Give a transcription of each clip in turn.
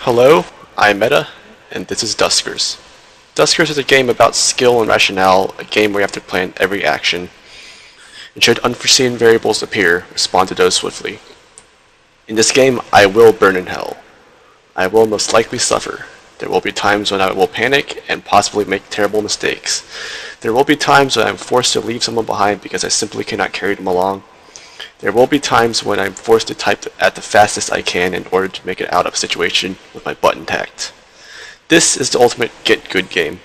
Hello, I'm Meta, and this is Duskers. Duskers is a game about skill and rationale, a game where you have to plan every action, and should unforeseen variables appear, respond to those swiftly. In this game, I will burn in hell. I will most likely suffer. There will be times when I will panic and possibly make terrible mistakes. There will be times when I'm forced to leave someone behind because I simply cannot carry them along. There will be times when I'm forced to type at the fastest I can in order to make it out of a situation with my butt intact. This is the ultimate get good game.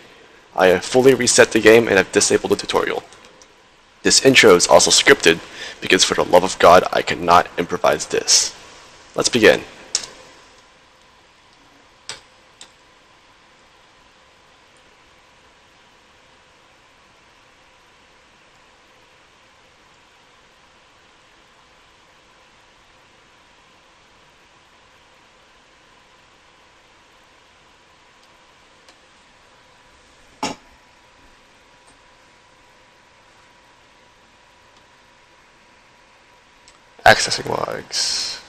I have fully reset the game and have disabled the tutorial. This intro is also scripted because for the love of God I cannot improvise this. Let's begin. Accessing logs.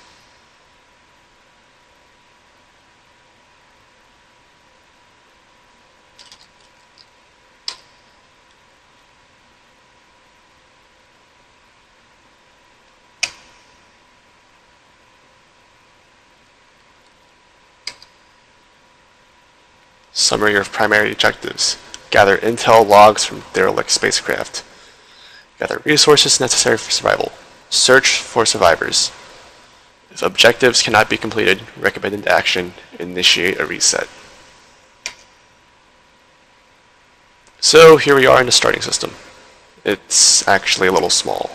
Summary of primary objectives. Gather intel logs from derelict spacecraft. Gather resources necessary for survival. Search for survivors. If objectives cannot be completed, recommended action, initiate a reset. So here we are in the starting system. It's actually a little small.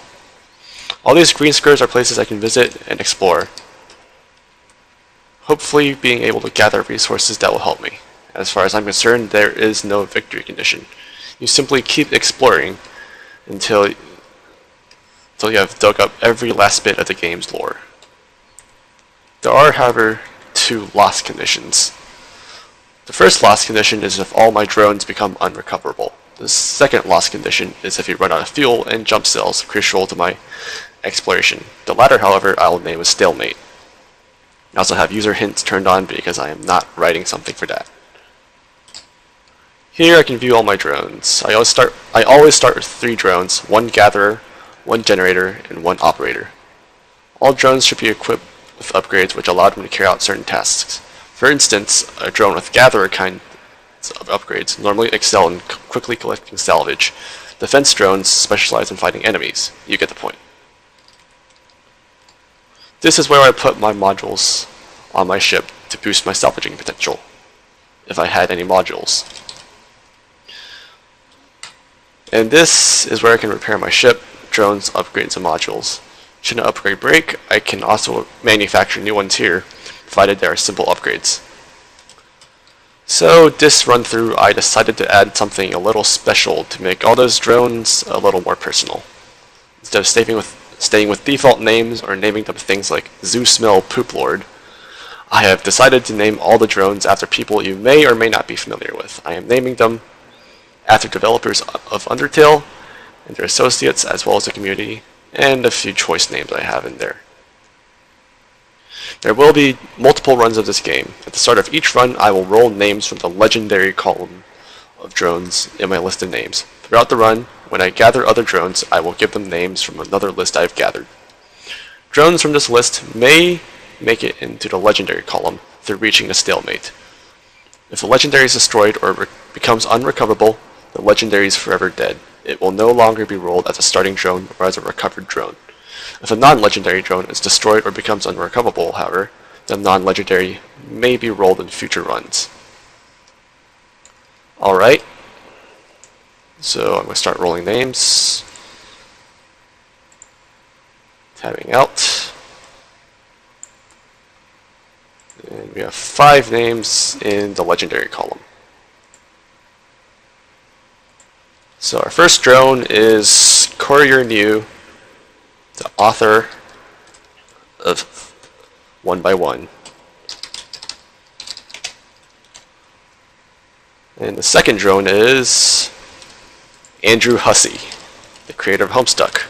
All these green squares are places I can visit and explore. Hopefully being able to gather resources that will help me. As far as I'm concerned, there is no victory condition. You simply keep exploring until you have dug up every last bit of the game's lore. There are, however, two loss conditions. The first loss condition is if all my drones become unrecoverable. The second loss condition is if you run out of fuel and jump cells, crucial to my exploration. The latter, however, I will name as stalemate. I also have user hints turned on because I am not writing something for that. Here I can view all my drones. I always start with 3 drones, 1 gatherer, 1 generator, and 1 operator. All drones should be equipped with upgrades which allow them to carry out certain tasks. For instance, a drone with gatherer kinds of upgrades normally excel in quickly collecting salvage. Defense drones specialize in fighting enemies. You get the point. This is where I put my modules on my ship to boost my salvaging potential, if I had any modules. And this is where I can repair my ship, drones, upgrades, and modules. Should an upgrade break, I can also manufacture new ones here, provided they are simple upgrades. So this run through, I decided to add something a little special to make all those drones a little more personal. Instead of staying with default names or naming them things like Zeusmell Poop Lord, I have decided to name all the drones after people you may or may not be familiar with. I am naming them after developers of Undertale and their associates, as well as the community, and a few choice names I have in there. There will be multiple runs of this game. At the start of each run, I will roll names from the legendary column of drones in my list of names. Throughout the run, when I gather other drones, I will give them names from another list I've gathered. Drones from this list may make it into the legendary column through reaching a stalemate. If the legendary is destroyed or becomes unrecoverable, the legendary is forever dead. It will no longer be rolled as a starting drone or as a recovered drone. If a non-legendary drone is destroyed or becomes unrecoverable, however, the non-legendary may be rolled in future runs. Alright, so I'm going to start rolling names. Tabbing out. And we have 5 names in the legendary column. So our first drone is CourierNew, the author of 1x1. And the second drone is Andrew Hussie, the creator of Homestuck.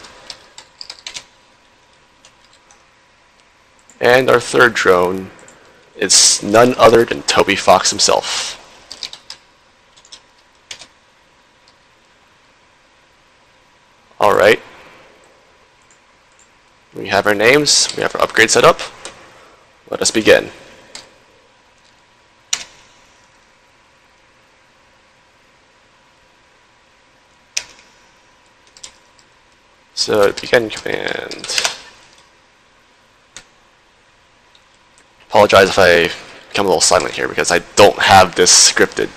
And our third drone It's none other than Toby Fox himself. Alright. We have our names, we have our upgrade set up. Let us begin. So, begin command. Apologize if I become a little silent here because I don't have this scripted,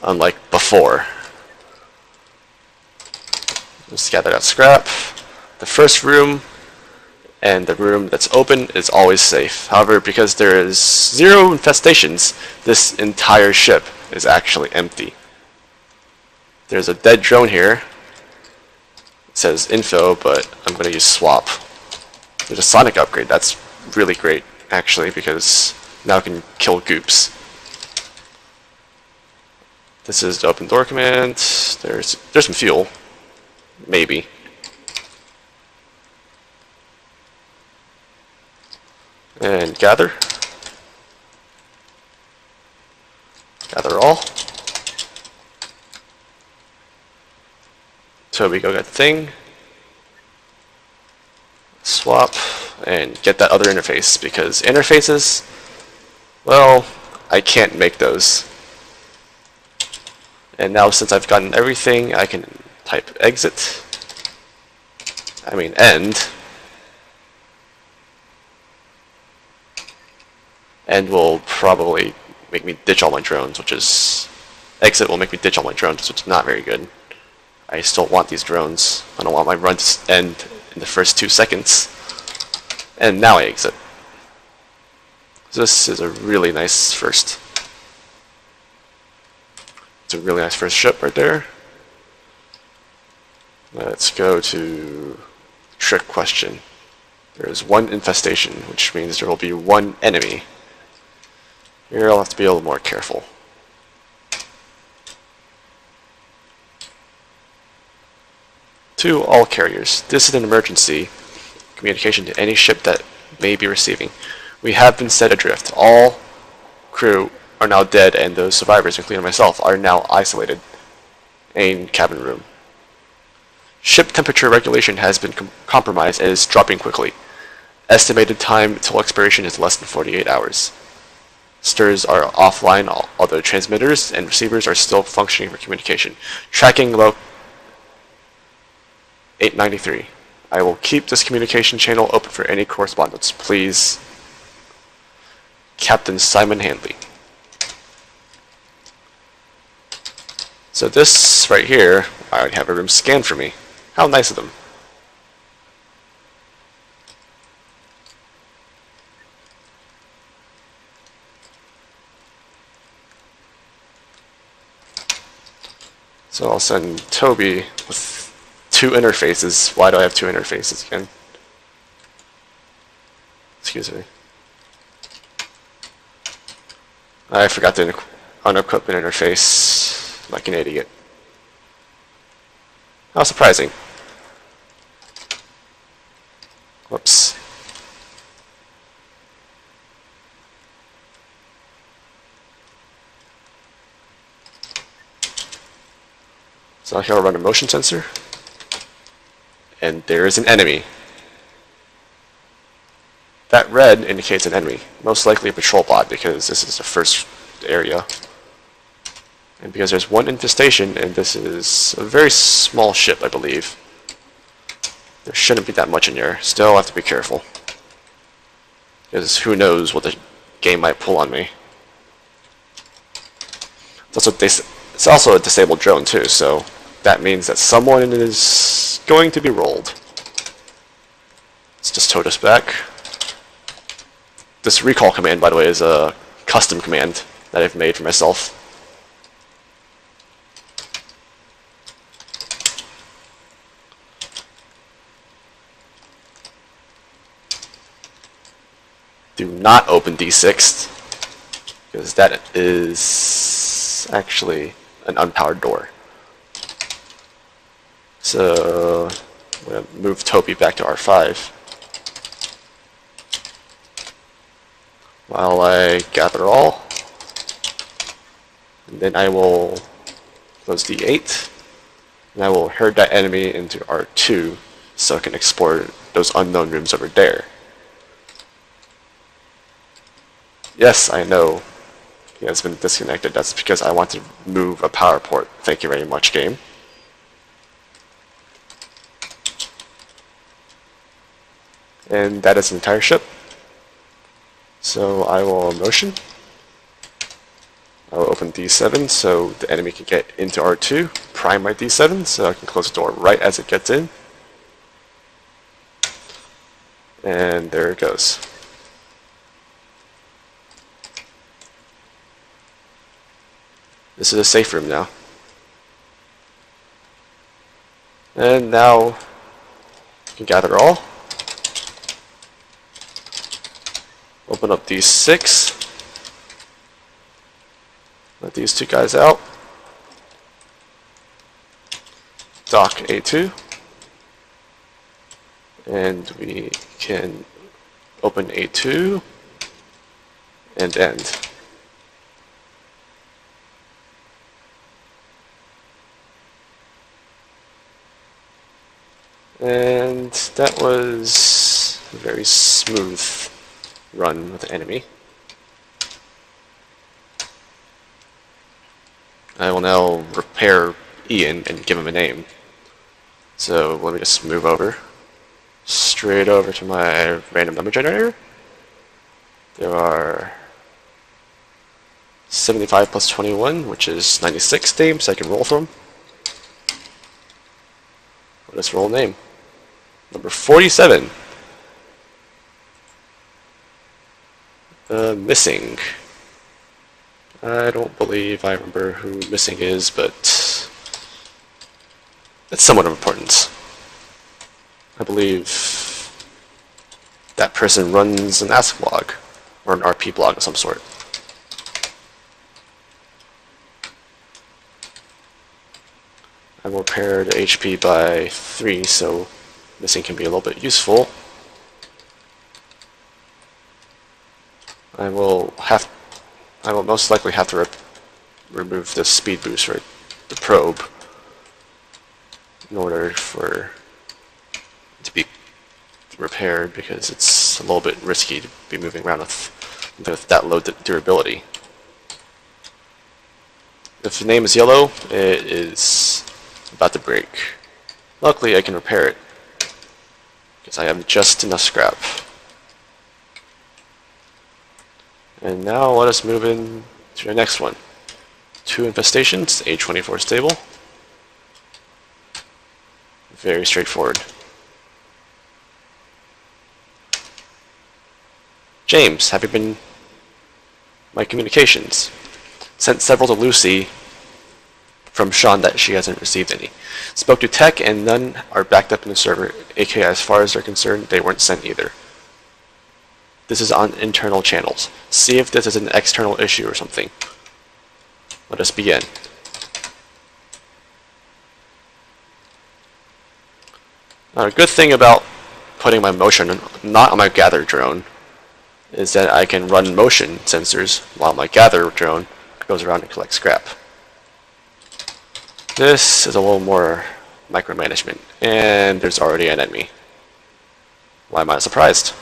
unlike before. Just gather that scrap. The first room and the room that's open is always safe. However, because there is 0 infestations, this entire ship is actually empty. There's a dead drone here. It says info, but I'm going to use swap. There's a sonic upgrade. That's really great, actually, because now I can kill goops. This is the open door command. There's some fuel. Maybe. And gather. Gather all. Toby, go get the thing. Swap. And get that other interface, because interfaces, well, I can't make those. And now since I've gotten everything, I can type end. End will probably make me ditch all my drones, exit will make me ditch all my drones, which is not very good. I still want these drones. I don't want my run to end in the first 2 seconds. And now I exit. This is a really nice first. It's a really nice first ship right there. Let's go to trick question. There is 1 infestation, which means there will be 1 enemy. Here I'll have to be a little more careful. To all carriers, this is an emergency communication to any ship that may be receiving. We have been set adrift. All crew are now dead, and those survivors, including myself, are now isolated in cabin room. Ship temperature regulation has been compromised and is dropping quickly. Estimated time till expiration is less than 48 hours. Stirs are offline, although transmitters and receivers are still functioning for communication. Tracking low 893. I will keep this communication channel open for any correspondence. Please, Captain Simon Handley. So this right here, I already have a room scanned for me. How nice of them. So I'll send Toby with 2 interfaces. Why do I have 2 interfaces again? Excuse me. I forgot to unequip an interface like an idiot. How surprising. Whoops. So here I'll run a motion sensor. And there is an enemy. That red indicates an enemy, most likely a patrol bot, because this is the first area. And because there's 1 infestation, and this is a very small ship, I believe, there shouldn't be that much in here. Still, I have to be careful, because who knows what the game might pull on me. It's also a disabled drone too, so that means that someone is going to be rolled. Let's just tow this back. This recall command, by the way, is a custom command that I've made for myself. Do not open D6, because that is actually an unpowered door. So I'm going to move Toby back to R5. while I gather all. And then I will close D8, and I will herd that enemy into R2 so I can explore those unknown rooms over there. Yes, I know he has been disconnected. That's because I want to move a power port. Thank you very much, game. And that is the entire ship. So I will motion. I will open D7 so the enemy can get into R2. Prime my D7 so I can close the door right as it gets in. And there it goes. This is a safe room now. And now you can gather all. Open up D6. Let these two guys out. Dock A2. And we can open A2 and end. And that was a very smooth run with the enemy. I will now repair Ian and give him a name. So let me just move over. Straight over to my random number generator. There are 75 plus 21, which is 96 names I can roll from. Let's roll a name. Number 47. Missing. I don't believe I remember who Missing is, but it's somewhat of importance. I believe that person runs an Ask blog, or an RP blog of some sort. I will pair the HP by 3 so Missing can be a little bit useful. I will most likely have to remove the speed boost for the probe in order for it to be repaired, because it's a little bit risky to be moving around with that low durability. If the name is yellow, it is about to break. Luckily I can repair it because I have just enough scrap. And now let us move in to the next one. 2 infestations, A24 stable. Very straightforward. James, have you been my communications? Sent several to Lucy from Sean that she hasn't received any. Spoke to tech and none are backed up in the server, aka as far as they're concerned, they weren't sent either. This is on internal channels. See if this is an external issue or something. Let us begin. Now, a good thing about putting my motion not on my gather drone is that I can run motion sensors while my gather drone goes around and collects scrap. This is a little more micromanagement, and there's already an enemy. Why am I surprised?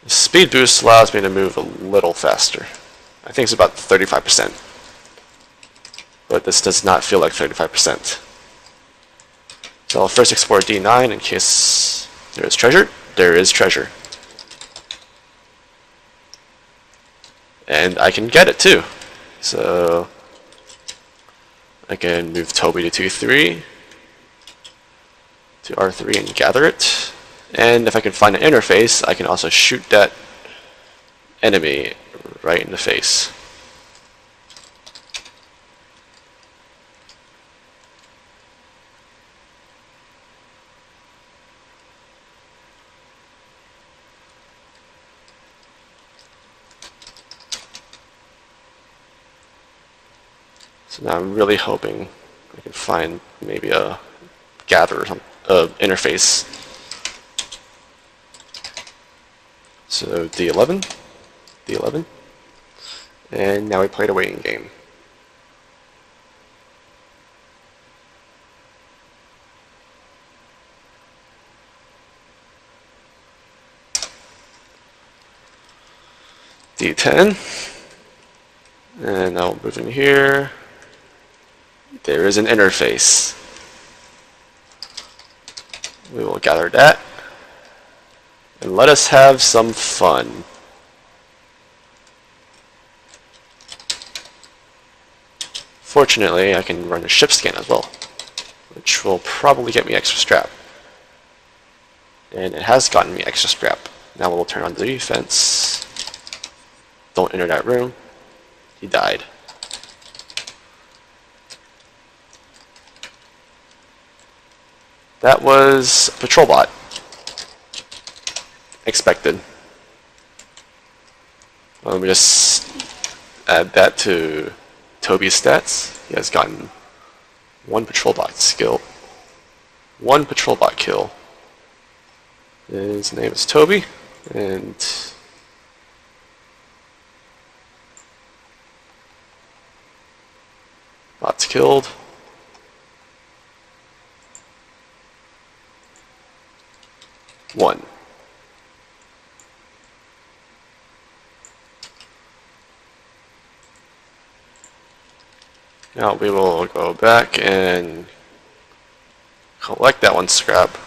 The speed boost allows me to move a little faster. I think it's about 35%. But this does not feel like 35%. So I'll first explore D9 in case there is treasure. There is treasure. And I can get it too. So I can move Toby to 2-3 to R3 and gather it. And if I can find an interface, I can also shoot that enemy right in the face. So now I'm really hoping I can find maybe a gather or some interface. So D11, D11, and now we played a waiting game. D10, and I'll move in here. There is an interface. We will gather that, and let us have some fun. Fortunately, I can run a ship scan as well, which will probably get me extra scrap. And it has gotten me extra scrap. Now we'll turn on the defense. Don't enter that room. He died. That was a patrol bot. Expected. Let me just add that to Toby's stats. He has gotten 1 patrol bot skill. 1 patrol bot kill. His name is Toby, and bots killed. One. Now we will go back and collect that 1 scrap.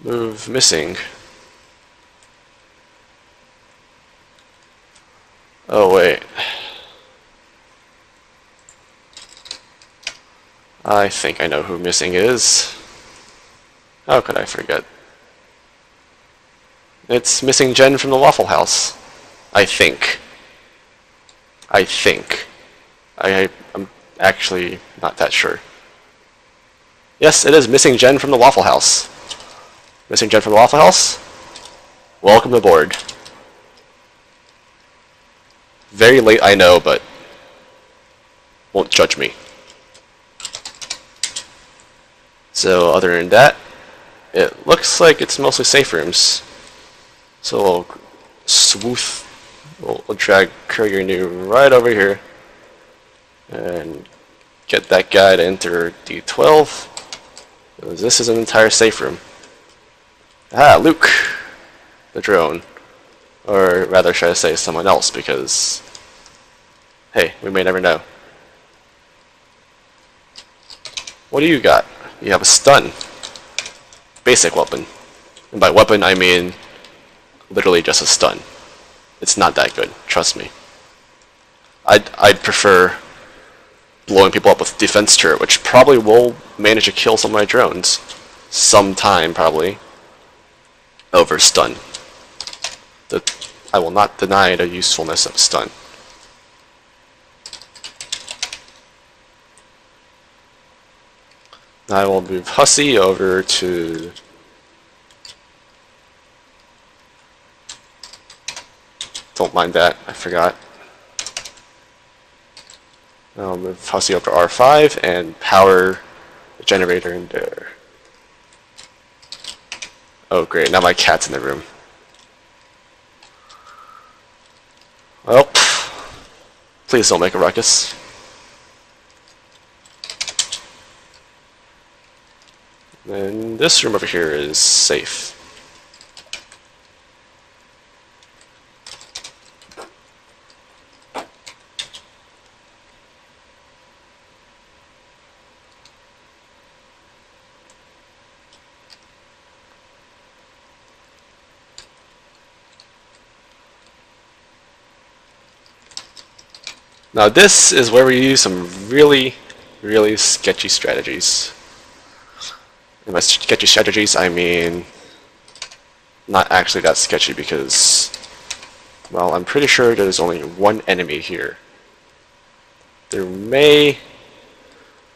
Move missing. Oh wait. I think I know who missing is. How could I forget? It's Missinggen from the Waffle House. I think. I'm actually not that sure. Yes, it is Missinggen from the Waffle House. Missinggen from the Waffle House? Welcome aboard. Very late, I know, but won't judge me. So other than that, it looks like it's mostly safe rooms. So we'll swooth, we'll drag CourierNew right over here and get that guy to enter D12. Because this is an entire safe room. Ah, Luke, the drone. Or rather, should I say someone else, because, hey, we may never know. What do you got? You have a stun. Basic weapon. And by weapon, I mean literally just a stun. It's not that good, trust me. I'd prefer blowing people up with defense turret, which probably will manage to kill some of my drones. Sometime, probably. Over stun. I will not deny the usefulness of stun. Now I will move Hussie over to don't mind that, I forgot. I'll move Hussie over to R5 and power the generator in there. Oh great, now my cat's in the room. Well, please don't make a ruckus. And this room over here is safe. Now this is where we use some really, really sketchy strategies. And by sketchy strategies, I mean not actually that sketchy because, well, I'm pretty sure there's only 1 enemy here. There may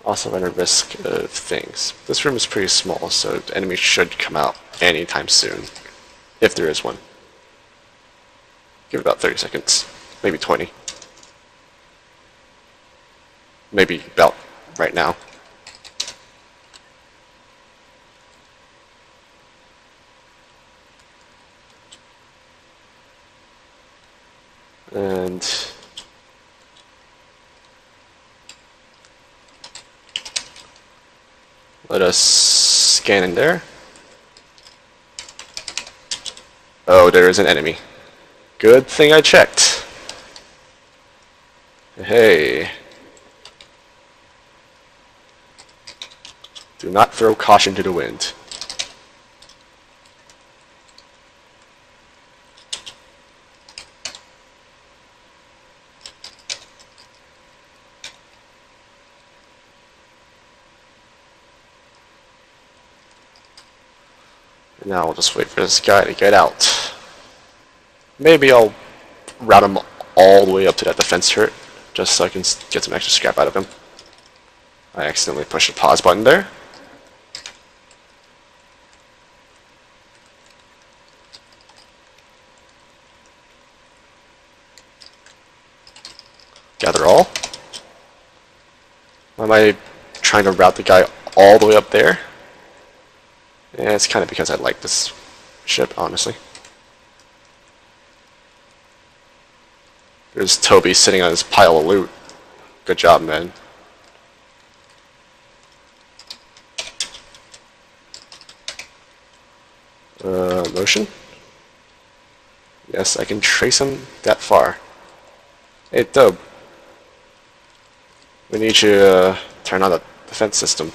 also run a risk of things. This room is pretty small, so the enemy should come out anytime soon, if there is one. Give it about 30 seconds, maybe 20. Maybe about right now. And let us scan in there. Oh, there is an enemy. Good thing I checked. Hey. Do not throw caution to the wind. And now we'll just wait for this guy to get out. Maybe I'll route him all the way up to that defense turret, just so I can get some extra scrap out of him. I accidentally pushed the pause button there. Gather all. Why am I trying to route the guy all the way up there? Yeah, it's kind of because I like this ship, honestly. There's Toby sitting on his pile of loot. Good job, man. Motion? Yes, I can trace him that far. Hey, Toby. We need you to turn on the defense system.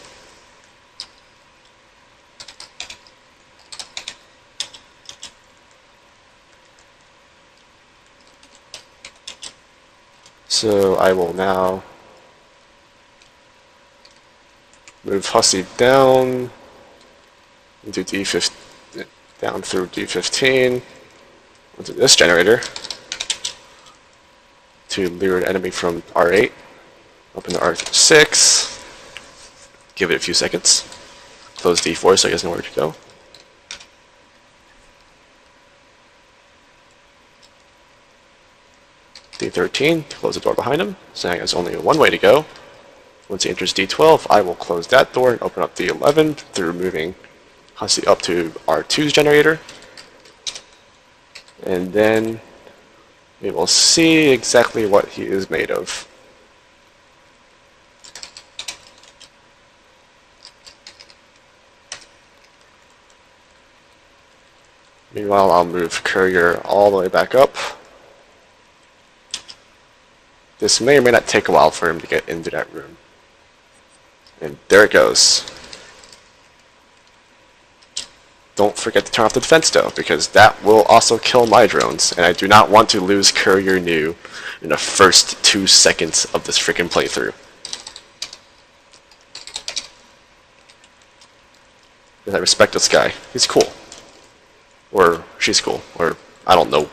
So I will now move Hussie down into D15, down through D15 into this generator to lure an enemy from R8 up into R6. Give it a few seconds. Close D4 so he doesn't know where to go. D13, close the door behind him, saying there's only one way to go. Once he enters D12, I will close that door and open up D11 through moving Hussie up to R2's generator. And then we will see exactly what he is made of. Meanwhile, I'll move Courier all the way back up. This may or may not take a while for him to get into that room. And there it goes. Don't forget to turn off the defense though, because that will also kill my drones, and I do not want to lose CourierNew in the first 2 seconds of this freaking playthrough. Because I respect this guy. He's cool. Or she's cool. Or I don't know.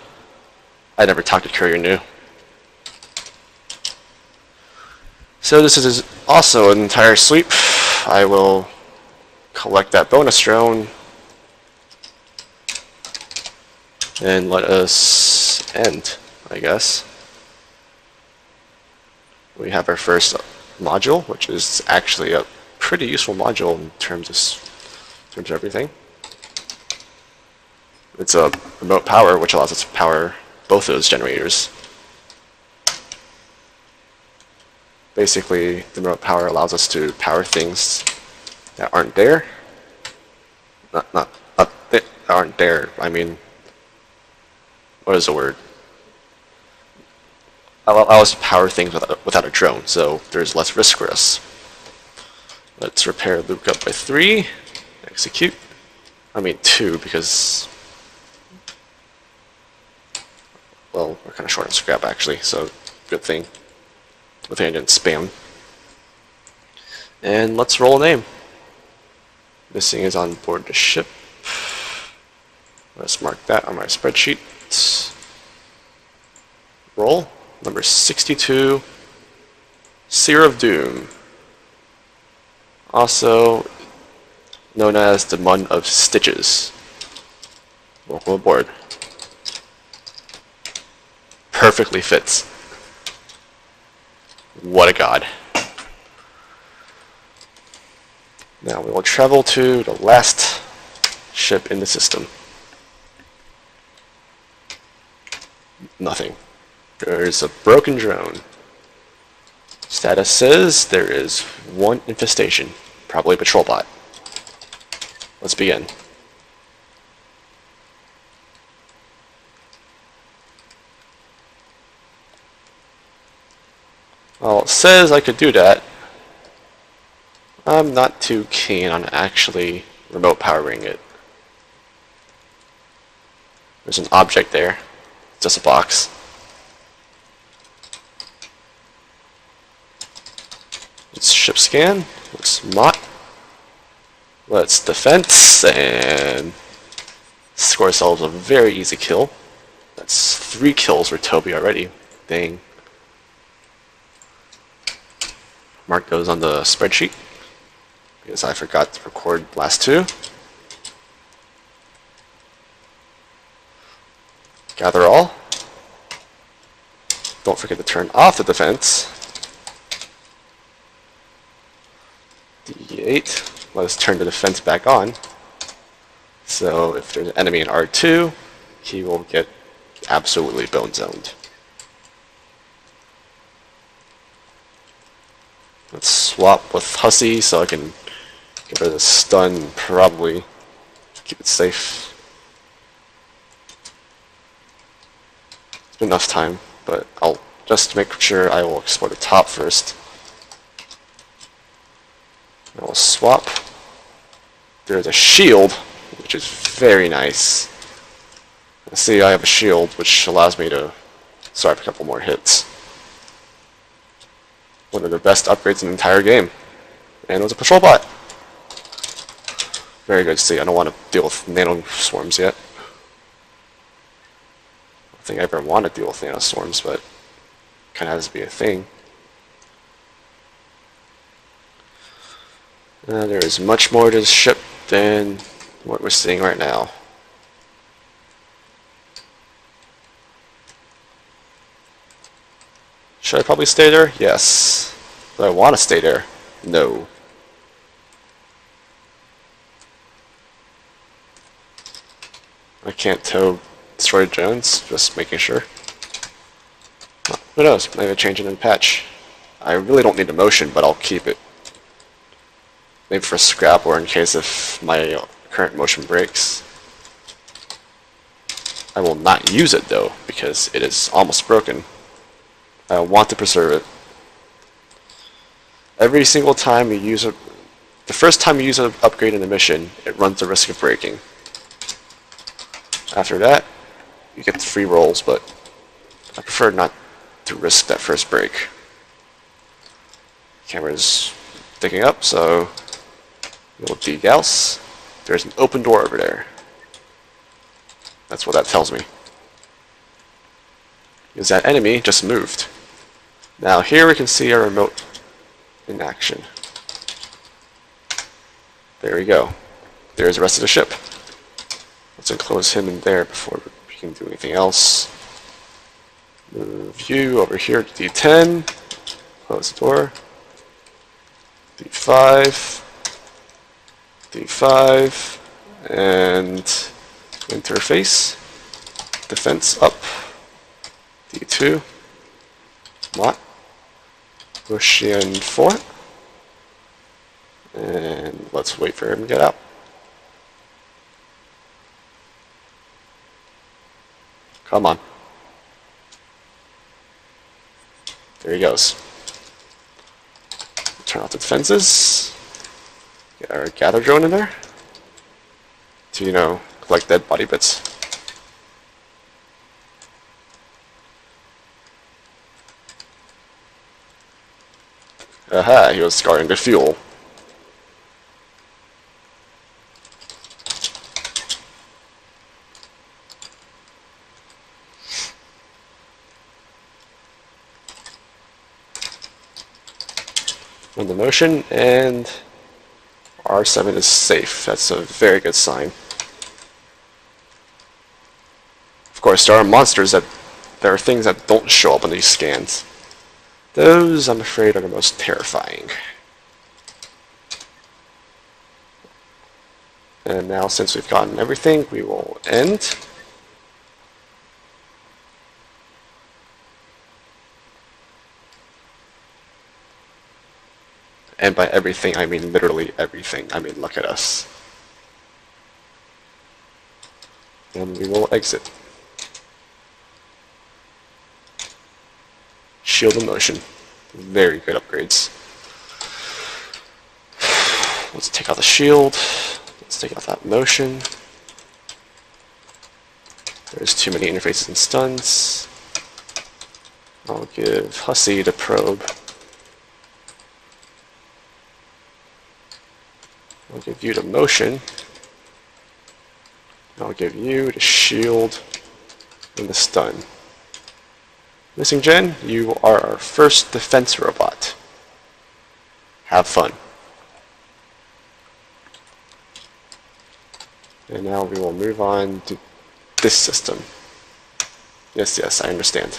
I never talked to CourierNew. So this is also an entire sweep. I will collect that bonus drone and let us end, I guess. We have our first module, which is actually a pretty useful module in terms of everything. It's a remote power, which allows us to power both those generators. Basically, the remote power allows us to power things that aren't there. Not that aren't there. I mean, what is the word? Allow us to power things without a drone, so there's less risk for us. Let's repair Luke up by 3. Execute. I mean 2 because, well, we're kind of short on scrap actually, so good thing. Good thing I didn't spam. And let's roll a name. Missing is on board the ship. Let's mark that on my spreadsheet. Roll. Number 62. Seerofdoom. Also known as the Mun of Stitches. Welcome aboard. Perfectly fits. What a god. Now we will travel to the last ship in the system. Nothing. There's a broken drone. Status says there is one infestation, probably a patrol bot. Let's begin. Well, it says I could do that. I'm not too keen on actually remote powering it. There's an object there. It's just a box. Let's ship scan. Let's mot. Let's defense and score ourselves a very easy kill. That's 3 kills for Toby already. Dang. Mark those on the spreadsheet because I forgot to record last 2. Gather all. Don't forget to turn off the defense. D8. Let us turn the defense back on. So if there's an enemy in R2, he will get absolutely bone zoned. Let's swap with Hussie so I can get rid of the stun and probably keep it safe. It's been enough time, but I'll just make sure I will explore the top first. I will swap. There's a shield, which is very nice. See, I have a shield, which allows me to survive a couple more hits. One of the best upgrades in the entire game. And it was a patrol bot. Very good to see. I don't want to deal with nano swarms yet. I don't think I ever want to deal with nano swarms, but it kind of has to be a thing. There is much more to the ship than what we're seeing right now. Should I probably stay there? Yes. Do I want to stay there? No. I can't tow destroyed drones, just making sure. Well, who knows, maybe change it in patch. I really don't need a motion, but I'll keep it. Maybe for scrap or in case if my current motion breaks. I will not use it though, because it is almost broken. I want to preserve it. Every single time you use it, the first time you use an upgrade in a mission, it runs the risk of breaking. After that, you get the free rolls, but I prefer not to risk that first break. Camera's picking up, so we'll degauss. There's an open door over there. That's what that tells me. Because that enemy just moved. Now here we can see our remote in action. There we go. There's the rest of the ship. Let's enclose him in there before we can do anything else. Move you over here to D10. Close the door. D5. D5. And interface. Defense up. D2. Mot. Push in 4. And let's wait for him to get out. Come on. There he goes. Turn off the defenses. Get our gather drone in there. To, you know, collect dead body bits. Aha, he was guarding the fuel. On the motion, and R7 is safe. That's a very good sign. Of course, there are monsters that, there are things that don't show up on these scans. Those, I'm afraid, are the most terrifying. And now, since we've gotten everything, we will end. And by everything, I mean literally everything. I mean, look at us. And we will exit. Shield of motion. Very good upgrades. Let's take out the shield. Let's take out that motion. There's too many interfaces and stuns. I'll give Hussie the probe. I'll give you the motion. I'll give you the shield and the stun. Missinggen, you are our first defense robot. Have fun. And now we will move on to this system. Yes, I understand.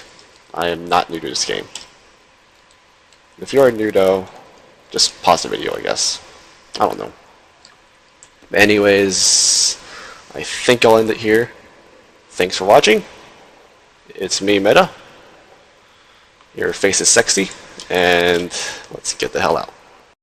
I am not new to this game. If you are new though, just pause the video, I guess. I don't know. Anyways, I think I'll end it here. Thanks for watching. It's me, Meta. Your face is sexy, and let's get the hell out.